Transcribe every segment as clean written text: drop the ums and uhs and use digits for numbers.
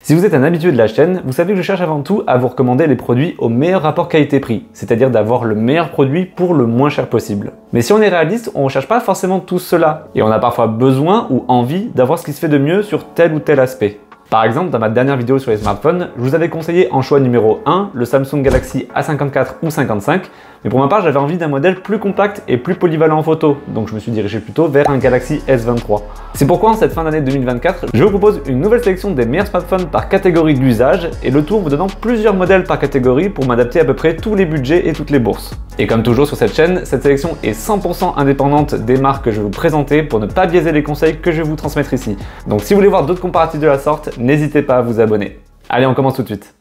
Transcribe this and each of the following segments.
Si vous êtes un habitué de la chaîne, vous savez que je cherche avant tout à vous recommander les produits au meilleur rapport qualité-prix, c'est-à-dire d'avoir le meilleur produit pour le moins cher possible. Mais si on est réaliste, on ne recherche pas forcément tout cela, et on a parfois besoin ou envie d'avoir ce qui se fait de mieux sur tel ou tel aspect. Par exemple, dans ma dernière vidéo sur les smartphones, je vous avais conseillé en choix numéro 1 le Samsung Galaxy A54 ou 55, mais pour ma part j'avais envie d'un modèle plus compact et plus polyvalent en photo, donc je me suis dirigé plutôt vers un Galaxy S23. C'est pourquoi en cette fin d'année 2024, je vous propose une nouvelle sélection des meilleurs smartphones par catégorie d'usage, et le tout en vous donnant plusieurs modèles par catégorie pour m'adapter à peu près tous les budgets et toutes les bourses. Et comme toujours sur cette chaîne, cette sélection est 100% indépendante des marques que je vais vous présenter pour ne pas biaiser les conseils que je vais vous transmettre ici. Donc si vous voulez voir d'autres comparatifs de la sorte, n'hésitez pas à vous abonner. Allez, on commence tout de suite.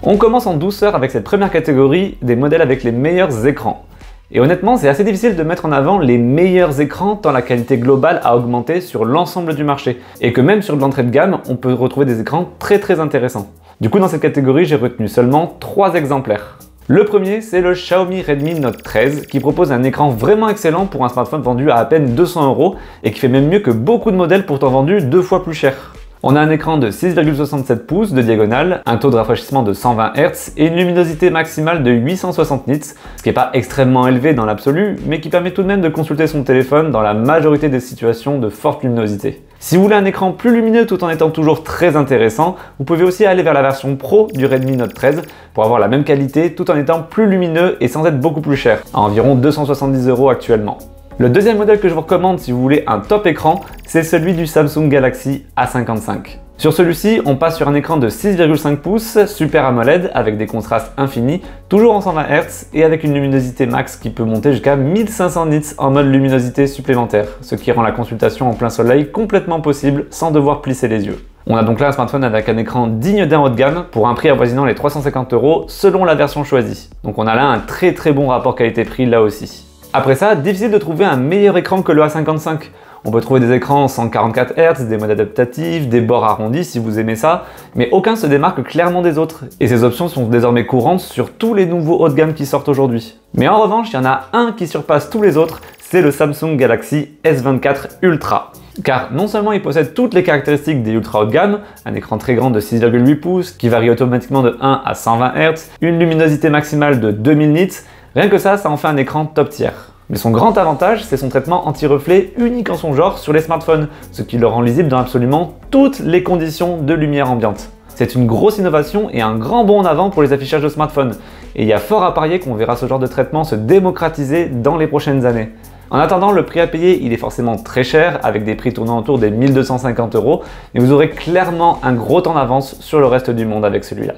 On commence en douceur avec cette première catégorie, des modèles avec les meilleurs écrans. Et honnêtement, c'est assez difficile de mettre en avant les meilleurs écrans tant la qualité globale a augmenté sur l'ensemble du marché. Et que même sur de l'entrée de gamme, on peut retrouver des écrans très intéressants. Du coup, dans cette catégorie, j'ai retenu seulement 3 exemplaires. Le premier, c'est le Xiaomi Redmi Note 13 qui propose un écran vraiment excellent pour un smartphone vendu à peine 200 € et qui fait même mieux que beaucoup de modèles pourtant vendus 2 fois plus cher. On a un écran de 6,67 pouces de diagonale, un taux de rafraîchissement de 120 Hz et une luminosité maximale de 860 nits, ce qui n'est pas extrêmement élevé dans l'absolu, mais qui permet tout de même de consulter son téléphone dans la majorité des situations de forte luminosité. Si vous voulez un écran plus lumineux tout en étant toujours très intéressant, vous pouvez aussi aller vers la version Pro du Redmi Note 13 pour avoir la même qualité tout en étant plus lumineux et sans être beaucoup plus cher, à environ 270 € actuellement. Le deuxième modèle que je vous recommande si vous voulez un top écran, c'est celui du Samsung Galaxy A55. Sur celui-ci, on passe sur un écran de 6,5 pouces Super AMOLED avec des contrastes infinis, toujours en 120 Hz et avec une luminosité max qui peut monter jusqu'à 1500 nits en mode luminosité supplémentaire, ce qui rend la consultation en plein soleil complètement possible sans devoir plisser les yeux. On a donc là un smartphone avec un écran digne d'un haut de gamme pour un prix avoisinant les 350 € selon la version choisie. Donc on a là un très bon rapport qualité-prix là aussi. Après ça, difficile de trouver un meilleur écran que le A55. On peut trouver des écrans 144 Hz, des modes adaptatifs, des bords arrondis si vous aimez ça, mais aucun se démarque clairement des autres. Et ces options sont désormais courantes sur tous les nouveaux hauts de gamme qui sortent aujourd'hui. Mais en revanche, il y en a un qui surpasse tous les autres, c'est le Samsung Galaxy S24 Ultra. Car non seulement il possède toutes les caractéristiques des ultra haut de gamme, un écran très grand de 6,8 pouces qui varie automatiquement de 1 à 120 Hz, une luminosité maximale de 2000 nits, rien que ça en fait un écran top tier. Mais son grand avantage, c'est son traitement anti-reflet unique en son genre sur les smartphones, ce qui le rend lisible dans absolument toutes les conditions de lumière ambiante. C'est une grosse innovation et un grand bond en avant pour les affichages de smartphones, et il y a fort à parier qu'on verra ce genre de traitement se démocratiser dans les prochaines années. En attendant, le prix à payer, il est forcément très cher, avec des prix tournant autour des 1250 €, mais vous aurez clairement un gros temps d'avance sur le reste du monde avec celui-là.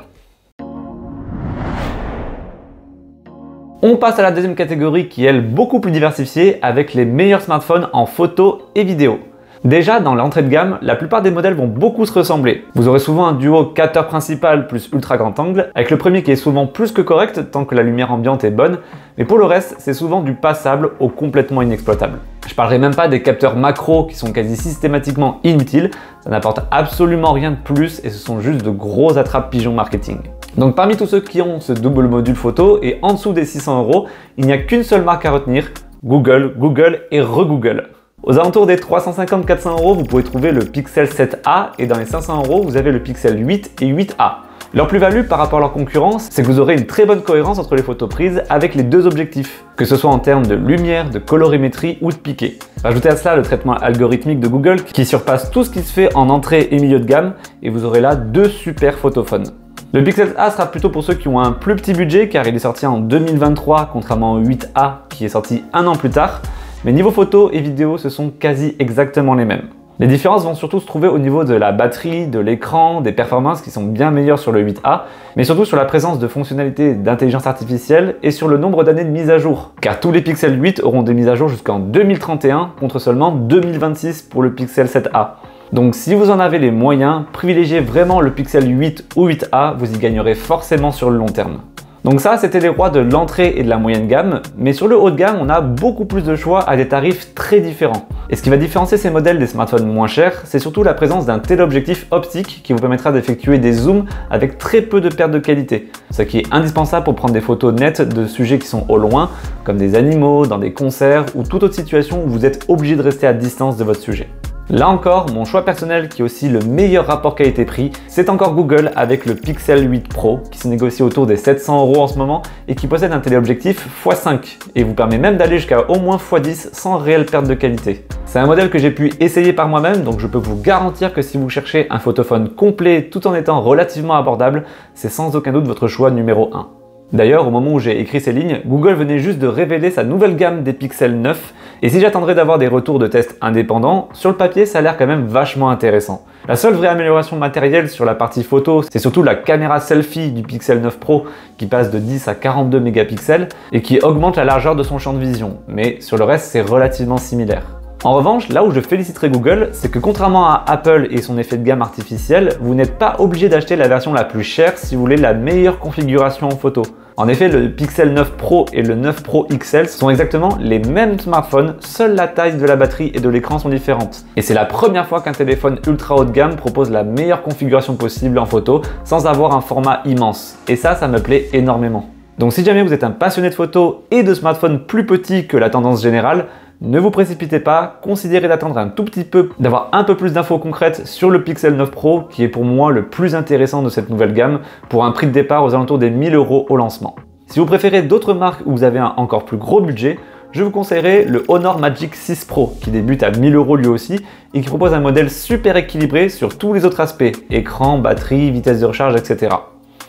On passe à la deuxième catégorie qui est elle beaucoup plus diversifiée avec les meilleurs smartphones en photo et vidéo. Déjà dans l'entrée de gamme, la plupart des modèles vont beaucoup se ressembler. Vous aurez souvent un duo capteur principal plus ultra grand angle, avec le premier qui est souvent plus que correct tant que la lumière ambiante est bonne, mais pour le reste c'est souvent du passable au complètement inexploitable. Je parlerai même pas des capteurs macro qui sont quasi systématiquement inutiles, ça n'apporte absolument rien de plus et ce sont juste de gros attrape-pigeons marketing. Donc parmi tous ceux qui ont ce double module photo et en dessous des 600 €, il n'y a qu'une seule marque à retenir, Google, Google et re-Google. Aux alentours des 350-400 €, vous pouvez trouver le Pixel 7a et dans les 500 €, vous avez le Pixel 8 et 8a. Leur plus-value par rapport à leur concurrence, c'est que vous aurez une très bonne cohérence entre les photos prises avec les deux objectifs, que ce soit en termes de lumière, de colorimétrie ou de piqué. Rajoutez à cela le traitement algorithmique de Google qui surpasse tout ce qui se fait en entrée et milieu de gamme et vous aurez là deux super photophones. Le Pixel A sera plutôt pour ceux qui ont un plus petit budget car il est sorti en 2023 contrairement au 8A qui est sorti un an plus tard, mais niveau photo et vidéo ce sont quasi exactement les mêmes. Les différences vont surtout se trouver au niveau de la batterie, de l'écran, des performances qui sont bien meilleures sur le 8A, mais surtout sur la présence de fonctionnalités d'intelligence artificielle et sur le nombre d'années de mise à jour. Car tous les Pixel 8 auront des mises à jour jusqu'en 2031 contre seulement 2026 pour le Pixel 7a. Donc si vous en avez les moyens, privilégiez vraiment le Pixel 8 ou 8a, vous y gagnerez forcément sur le long terme. Donc ça, c'était les rois de l'entrée et de la moyenne gamme, mais sur le haut de gamme, on a beaucoup plus de choix à des tarifs très différents. Et ce qui va différencier ces modèles des smartphones moins chers, c'est surtout la présence d'un téléobjectif optique qui vous permettra d'effectuer des zooms avec très peu de perte de qualité, ce qui est indispensable pour prendre des photos nettes de sujets qui sont au loin, comme des animaux, dans des concerts ou toute autre situation où vous êtes obligé de rester à distance de votre sujet. Là encore, mon choix personnel qui est aussi le meilleur rapport qualité-prix, c'est encore Google avec le Pixel 8 Pro qui se négocie autour des 700 € en ce moment et qui possède un téléobjectif x5 et vous permet même d'aller jusqu'à au moins x10 sans réelle perte de qualité. C'est un modèle que j'ai pu essayer par moi-même, donc je peux vous garantir que si vous cherchez un photophone complet tout en étant relativement abordable, c'est sans aucun doute votre choix numéro 1. D'ailleurs, au moment où j'ai écrit ces lignes, Google venait juste de révéler sa nouvelle gamme des Pixel 9, et si j'attendrais d'avoir des retours de tests indépendants, sur le papier ça a l'air quand même vachement intéressant. La seule vraie amélioration matérielle sur la partie photo, c'est surtout la caméra selfie du Pixel 9 Pro qui passe de 10 à 42 mégapixels et qui augmente la largeur de son champ de vision, mais sur le reste c'est relativement similaire. En revanche, là où je féliciterai Google, c'est que contrairement à Apple et son effet de gamme artificiel, vous n'êtes pas obligé d'acheter la version la plus chère si vous voulez la meilleure configuration en photo. En effet, le Pixel 9 Pro et le 9 Pro XL sont exactement les mêmes smartphones, seule la taille de la batterie et de l'écran sont différentes. Et c'est la première fois qu'un téléphone ultra haut de gamme propose la meilleure configuration possible en photo sans avoir un format immense. Et ça me plaît énormément. Donc si jamais vous êtes un passionné de photos et de smartphones plus petits que la tendance générale, ne vous précipitez pas, considérez d'attendre un tout petit peu, d'avoir un peu plus d'infos concrètes sur le Pixel 9 Pro qui est pour moi le plus intéressant de cette nouvelle gamme pour un prix de départ aux alentours des 1000 € au lancement. Si vous préférez d'autres marques où vous avez un encore plus gros budget, je vous conseillerais le Honor Magic 6 Pro qui débute à 1000 € lui aussi et qui propose un modèle super équilibré sur tous les autres aspects, écran, batterie, vitesse de recharge, etc.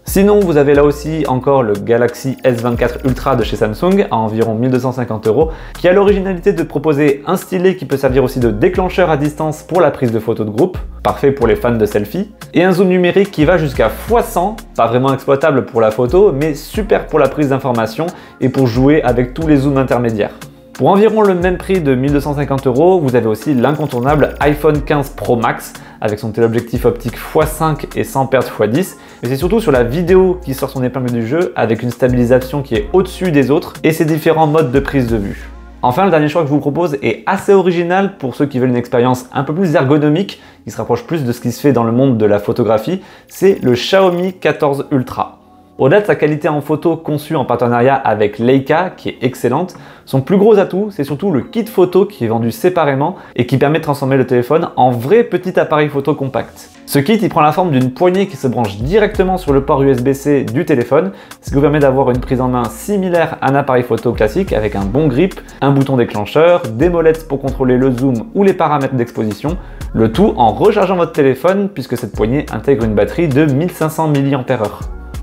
Sinon, vous avez là aussi encore le Galaxy S24 Ultra de chez Samsung à environ 1250 € qui a l'originalité de proposer un stylet qui peut servir aussi de déclencheur à distance pour la prise de photos de groupe, parfait pour les fans de selfie, et un zoom numérique qui va jusqu'à x100, pas vraiment exploitable pour la photo, mais super pour la prise d'informations et pour jouer avec tous les zooms intermédiaires. Pour environ le même prix de 1250 €, vous avez aussi l'incontournable iPhone 15 Pro Max avec son téléobjectif optique x5 et sans perte x10, mais c'est surtout sur la vidéo qui sort son épingle du jeu avec une stabilisation qui est au-dessus des autres et ses différents modes de prise de vue. Enfin, le dernier choix que je vous propose est assez original pour ceux qui veulent une expérience un peu plus ergonomique, qui se rapproche plus de ce qui se fait dans le monde de la photographie, c'est le Xiaomi 14 Ultra. Au-delà de sa qualité en photo conçue en partenariat avec Leica, qui est excellente, son plus gros atout, c'est surtout le kit photo qui est vendu séparément et qui permet de transformer le téléphone en vrai petit appareil photo compact. Ce kit, il prend la forme d'une poignée qui se branche directement sur le port USB-C du téléphone, ce qui vous permet d'avoir une prise en main similaire à un appareil photo classique avec un bon grip, un bouton déclencheur, des molettes pour contrôler le zoom ou les paramètres d'exposition, le tout en rechargeant votre téléphone puisque cette poignée intègre une batterie de 1500 mAh.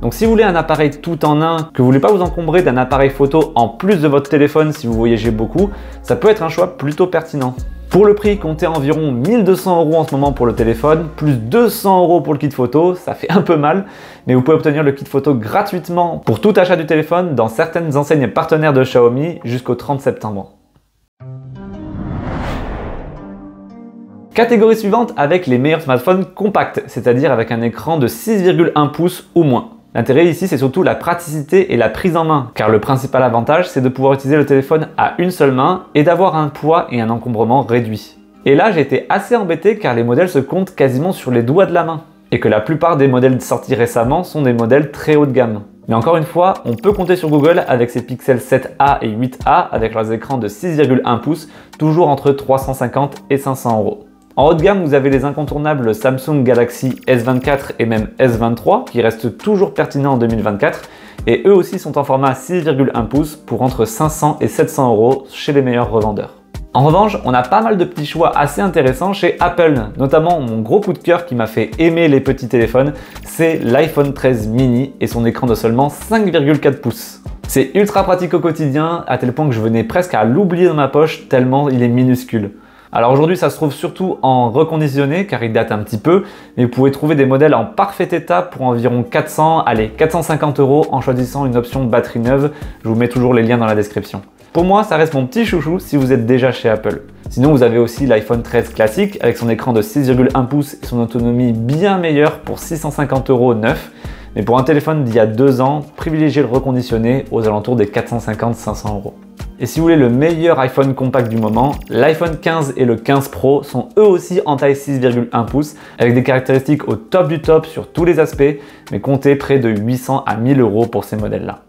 Donc si vous voulez un appareil tout en un, que vous voulez pas vous encombrer d'un appareil photo en plus de votre téléphone si vous voyagez beaucoup, ça peut être un choix plutôt pertinent. Pour le prix, comptez environ 1200 € en ce moment pour le téléphone, plus 200 € pour le kit photo, ça fait un peu mal, mais vous pouvez obtenir le kit photo gratuitement pour tout achat du téléphone dans certaines enseignes partenaires de Xiaomi jusqu'au 30 septembre. Catégorie suivante avec les meilleurs smartphones compacts, c'est-à-dire avec un écran de 6,1 pouces ou moins. L'intérêt ici, c'est surtout la praticité et la prise en main, car le principal avantage, c'est de pouvoir utiliser le téléphone à une seule main et d'avoir un poids et un encombrement réduit. Et là, j'ai été assez embêté car les modèles se comptent quasiment sur les doigts de la main, et que la plupart des modèles sortis récemment sont des modèles très haut de gamme. Mais encore une fois, on peut compter sur Google avec ses Pixel 7a et 8a avec leurs écrans de 6,1 pouces, toujours entre 350 et 500 €. En haut de gamme, vous avez les incontournables Samsung Galaxy S24 et même S23 qui restent toujours pertinents en 2024 et eux aussi sont en format 6,1 pouces pour entre 500 et 700 € chez les meilleurs revendeurs. En revanche, on a pas mal de petits choix assez intéressants chez Apple, notamment mon gros coup de cœur qui m'a fait aimer les petits téléphones, c'est l'iPhone 13 mini et son écran de seulement 5,4 pouces. C'est ultra pratique au quotidien, à tel point que je venais presque à l'oublier dans ma poche tellement il est minuscule. Alors aujourd'hui, ça se trouve surtout en reconditionné car il date un petit peu, mais vous pouvez trouver des modèles en parfait état pour environ 450 € en choisissant une option batterie neuve. Je vous mets toujours les liens dans la description. Pour moi, ça reste mon petit chouchou si vous êtes déjà chez Apple. Sinon, vous avez aussi l'iPhone 13 classique avec son écran de 6,1 pouces et son autonomie bien meilleure pour 650 € neuf. Mais pour un téléphone d'il y a 2 ans, privilégiez le reconditionné aux alentours des 450-500 €. Et si vous voulez le meilleur iPhone compact du moment, l'iPhone 15 et le 15 Pro sont eux aussi en taille 6,1 pouces avec des caractéristiques au top du top sur tous les aspects, mais comptez près de 800 à 1000 € pour ces modèles-là.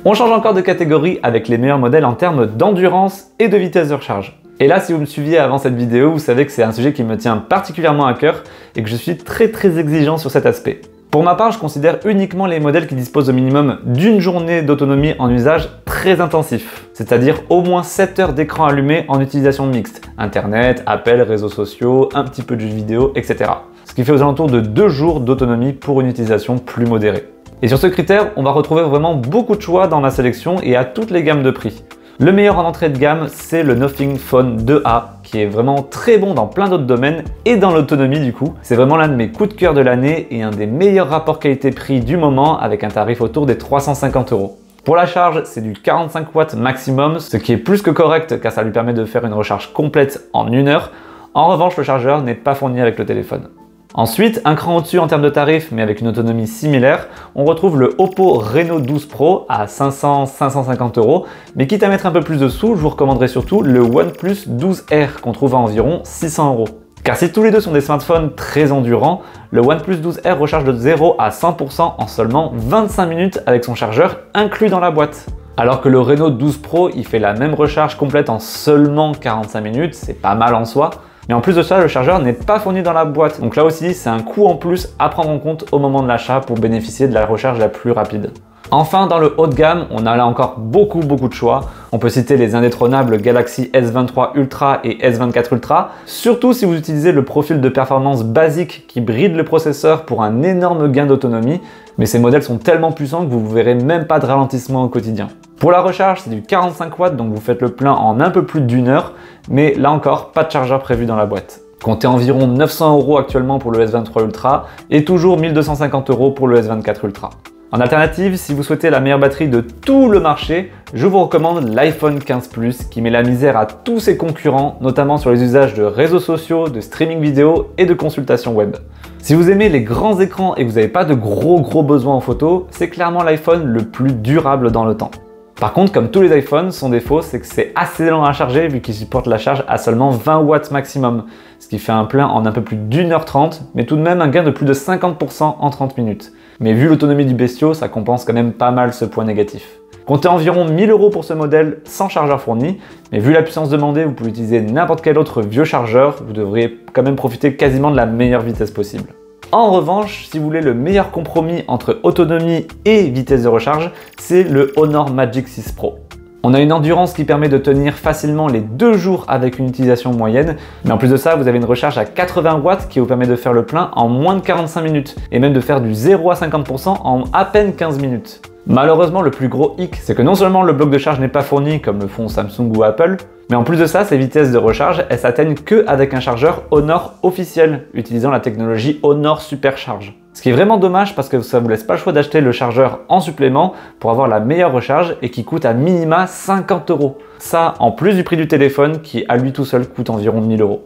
On change encore de catégorie avec les meilleurs modèles en termes d'endurance et de vitesse de recharge. Et là, si vous me suiviez avant cette vidéo, vous savez que c'est un sujet qui me tient particulièrement à cœur et que je suis très exigeant sur cet aspect. Pour ma part, je considère uniquement les modèles qui disposent au minimum d'une journée d'autonomie en usage très intensif, c'est-à-dire au moins 7 heures d'écran allumé en utilisation mixte, internet, appels, réseaux sociaux, un petit peu de jeux vidéo, etc. Ce qui fait aux alentours de 2 jours d'autonomie pour une utilisation plus modérée. Et sur ce critère, on va retrouver vraiment beaucoup de choix dans la sélection et à toutes les gammes de prix. Le meilleur en entrée de gamme, c'est le Nothing Phone 2A, qui est vraiment très bon dans plein d'autres domaines et dans l'autonomie du coup. C'est vraiment l'un de mes coups de cœur de l'année et un des meilleurs rapports qualité-prix du moment avec un tarif autour des 350 €. Pour la charge, c'est du 45 watts maximum, ce qui est plus que correct car ça lui permet de faire une recharge complète en 1 heure. En revanche, le chargeur n'est pas fourni avec le téléphone. Ensuite, un cran au-dessus en termes de tarifs, mais avec une autonomie similaire, on retrouve le Oppo Reno 12 Pro à 500-550 €, mais quitte à mettre un peu plus de sous, je vous recommanderais surtout le OnePlus 12R qu'on trouve à environ 600 €. Car si tous les deux sont des smartphones très endurants, le OnePlus 12R recharge de 0 à 100% en seulement 25 minutes avec son chargeur inclus dans la boîte. Alors que le Reno 12 Pro, il fait la même recharge complète en seulement 45 minutes, c'est pas mal en soi. Mais en plus de ça, le chargeur n'est pas fourni dans la boîte. Donc là aussi, c'est un coût en plus à prendre en compte au moment de l'achat pour bénéficier de la recharge la plus rapide. Enfin, dans le haut de gamme, on a là encore beaucoup de choix. On peut citer les indétrônables Galaxy S23 Ultra et S24 Ultra, surtout si vous utilisez le profil de performance basique qui bride le processeur pour un énorme gain d'autonomie, mais ces modèles sont tellement puissants que vous ne verrez même pas de ralentissement au quotidien. Pour la recharge, c'est du 45 watts, donc vous faites le plein en un peu plus d'1 heure, mais là encore, pas de chargeur prévu dans la boîte. Comptez environ 900 € actuellement pour le S23 Ultra et toujours 1250 € pour le S24 Ultra. En alternative, si vous souhaitez la meilleure batterie de tout le marché, je vous recommande l'iPhone 15 Plus qui met la misère à tous ses concurrents, notamment sur les usages de réseaux sociaux, de streaming vidéo et de consultation web. Si vous aimez les grands écrans et que vous n'avez pas de gros besoins en photo, c'est clairement l'iPhone le plus durable dans le temps. Par contre, comme tous les iPhones, son défaut, c'est que c'est assez lent à charger vu qu'il supporte la charge à seulement 20 watts maximum, ce qui fait un plein en un peu plus d'1h30, mais tout de même un gain de plus de 50% en 30 minutes. Mais vu l'autonomie du bestiau, ça compense quand même pas mal ce point négatif. Comptez environ 1000 € pour ce modèle sans chargeur fourni, mais vu la puissance demandée, vous pouvez utiliser n'importe quel autre vieux chargeur, vous devriez quand même profiter quasiment de la meilleure vitesse possible. En revanche, si vous voulez le meilleur compromis entre autonomie et vitesse de recharge, c'est le Honor Magic 6 Pro. On a une endurance qui permet de tenir facilement les 2 jours avec une utilisation moyenne, mais en plus de ça, vous avez une recharge à 80 watts qui vous permet de faire le plein en moins de 45 minutes, et même de faire du 0 à 50% en à peine 15 minutes. Malheureusement, le plus gros hic, c'est que non seulement le bloc de charge n'est pas fourni comme le font Samsung ou Apple, mais en plus de ça, ces vitesses de recharge, elles s'atteignent que avec un chargeur Honor officiel, utilisant la technologie Honor Supercharge. Ce qui est vraiment dommage parce que ça vous laisse pas le choix d'acheter le chargeur en supplément pour avoir la meilleure recharge et qui coûte à minima 50 €. Ça, en plus du prix du téléphone qui à lui tout seul coûte environ 1000 €.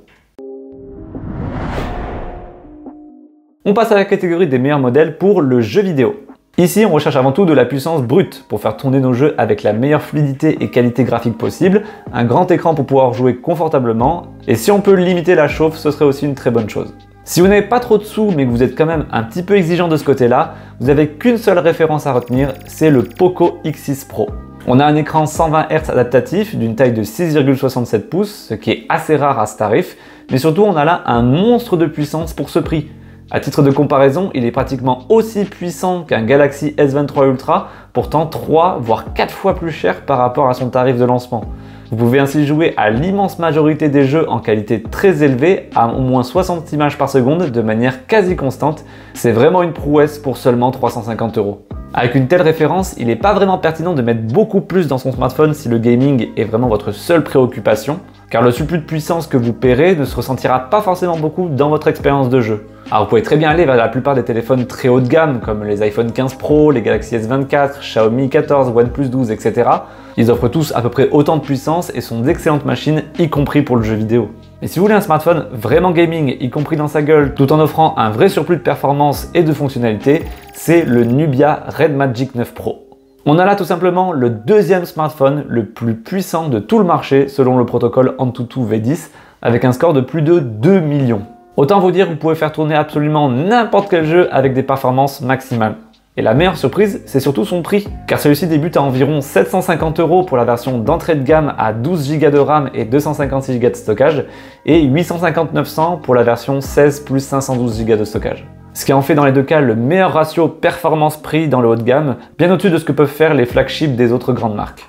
On passe à la catégorie des meilleurs modèles pour le jeu vidéo. Ici, on recherche avant tout de la puissance brute pour faire tourner nos jeux avec la meilleure fluidité et qualité graphique possible, un grand écran pour pouvoir jouer confortablement, et si on peut limiter la chauffe, ce serait aussi une très bonne chose. Si vous n'avez pas trop de sous mais que vous êtes quand même un petit peu exigeant de ce côté-là, vous n'avez qu'une seule référence à retenir, c'est le Poco X6 Pro. On a un écran 120 Hz adaptatif d'une taille de 6,67 pouces, ce qui est assez rare à ce tarif, mais surtout on a là un monstre de puissance pour ce prix. À titre de comparaison, il est pratiquement aussi puissant qu'un Galaxy S23 Ultra, pourtant 3 voire 4 fois plus cher par rapport à son tarif de lancement. Vous pouvez ainsi jouer à l'immense majorité des jeux en qualité très élevée, à au moins 60 images par seconde de manière quasi constante. C'est vraiment une prouesse pour seulement 350 €. Avec une telle référence, il n'est pas vraiment pertinent de mettre beaucoup plus dans son smartphone si le gaming est vraiment votre seule préoccupation, car le surplus de puissance que vous paierez ne se ressentira pas forcément beaucoup dans votre expérience de jeu. Alors vous pouvez très bien aller vers la plupart des téléphones très haut de gamme comme les iPhone 15 Pro, les Galaxy S24, Xiaomi 14, OnePlus 12, etc. Ils offrent tous à peu près autant de puissance et sont d'excellentes machines, y compris pour le jeu vidéo. Et si vous voulez un smartphone vraiment gaming, y compris dans sa gueule, tout en offrant un vrai surplus de performance et de fonctionnalité, c'est le Nubia Red Magic 9 Pro. On a là tout simplement le deuxième smartphone le plus puissant de tout le marché selon le protocole Antutu V10 avec un score de plus de 2 millions. Autant vous dire que vous pouvez faire tourner absolument n'importe quel jeu avec des performances maximales. Et la meilleure surprise, c'est surtout son prix, car celui-ci débute à environ 750 € pour la version d'entrée de gamme à 12 Go de RAM et 256 Go de stockage, et 859 pour la version 16 plus 512 Go de stockage. Ce qui en fait dans les deux cas le meilleur ratio performance-prix dans le haut de gamme, bien au-dessus de ce que peuvent faire les flagships des autres grandes marques.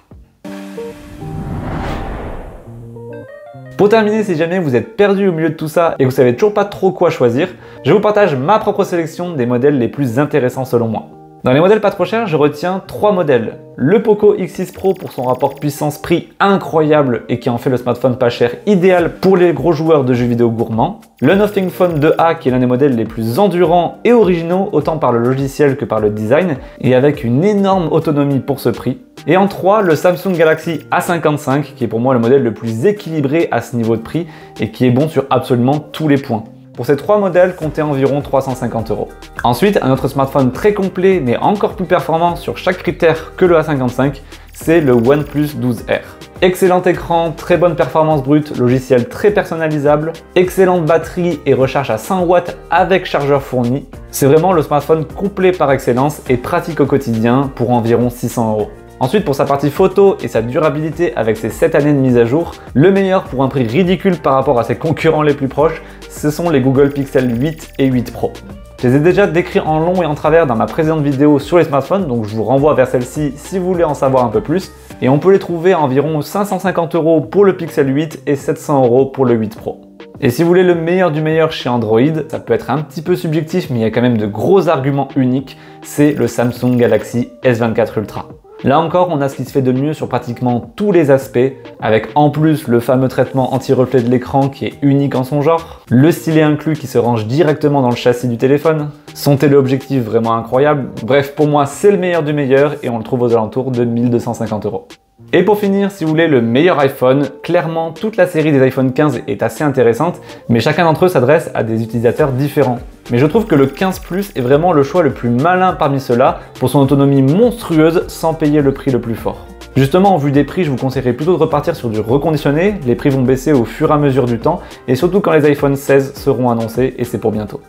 Pour terminer, si jamais vous êtes perdu au milieu de tout ça et que vous savez toujours pas trop quoi choisir, je vous partage ma propre sélection des modèles les plus intéressants selon moi. Dans les modèles pas trop chers, je retiens 3 modèles. Le Poco X6 Pro pour son rapport puissance-prix incroyable et qui en fait le smartphone pas cher idéal pour les gros joueurs de jeux vidéo gourmands. Le Nothing Phone 2A qui est l'un des modèles les plus endurants et originaux autant par le logiciel que par le design et avec une énorme autonomie pour ce prix. Et en 3, le Samsung Galaxy A55 qui est pour moi le modèle le plus équilibré à ce niveau de prix et qui est bon sur absolument tous les points. Pour ces 3 modèles, comptez environ 350 €. Ensuite, un autre smartphone très complet mais encore plus performant sur chaque critère que le A55, c'est le OnePlus 12R. Excellent écran, très bonne performance brute, logiciel très personnalisable, excellente batterie et recharge à 100 watts avec chargeur fourni. C'est vraiment le smartphone complet par excellence et pratique au quotidien pour environ 600 €. Ensuite, pour sa partie photo et sa durabilité avec ses 7 années de mise à jour, le meilleur pour un prix ridicule par rapport à ses concurrents les plus proches, ce sont les Google Pixel 8 et 8 Pro. Je les ai déjà décrits en long et en travers dans ma précédente vidéo sur les smartphones, donc je vous renvoie vers celle-ci si vous voulez en savoir un peu plus. Et on peut les trouver à environ 550 € pour le Pixel 8 et 700 € pour le 8 Pro. Et si vous voulez le meilleur du meilleur chez Android, ça peut être un petit peu subjectif, mais il y a quand même de gros arguments uniques, c'est le Samsung Galaxy S24 Ultra. Là encore, on a ce qui se fait de mieux sur pratiquement tous les aspects, avec en plus le fameux traitement anti-reflet de l'écran qui est unique en son genre, le stylet inclus qui se range directement dans le châssis du téléphone, son téléobjectif vraiment incroyable, bref pour moi c'est le meilleur du meilleur et on le trouve aux alentours de 1250 €. Et pour finir, si vous voulez le meilleur iPhone, clairement toute la série des iPhone 15 est assez intéressante, mais chacun d'entre eux s'adresse à des utilisateurs différents. Mais je trouve que le 15 Plus est vraiment le choix le plus malin parmi ceux-là pour son autonomie monstrueuse sans payer le prix le plus fort. Justement, en vue des prix, je vous conseillerais plutôt de repartir sur du reconditionné, les prix vont baisser au fur et à mesure du temps, et surtout quand les iPhone 16 seront annoncés, et c'est pour bientôt.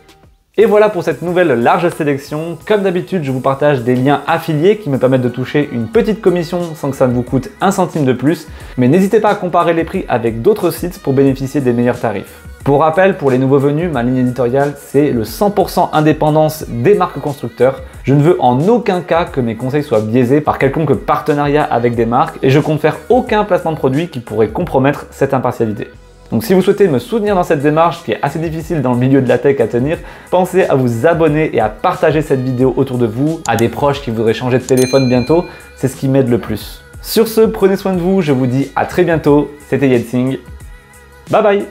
Et voilà pour cette nouvelle large sélection. Comme d'habitude, je vous partage des liens affiliés qui me permettent de toucher une petite commission sans que ça ne vous coûte un centime de plus. Mais n'hésitez pas à comparer les prix avec d'autres sites pour bénéficier des meilleurs tarifs. Pour rappel, pour les nouveaux venus, ma ligne éditoriale, c'est le 100% indépendance des marques constructeurs. Je ne veux en aucun cas que mes conseils soient biaisés par quelconque partenariat avec des marques et je compte faire aucun placement de produit qui pourrait compromettre cette impartialité. Donc si vous souhaitez me soutenir dans cette démarche qui est assez difficile dans le milieu de la tech à tenir, pensez à vous abonner et à partager cette vidéo autour de vous, à des proches qui voudraient changer de téléphone bientôt, c'est ce qui m'aide le plus. Sur ce, prenez soin de vous, je vous dis à très bientôt, c'était Yetsing, bye bye.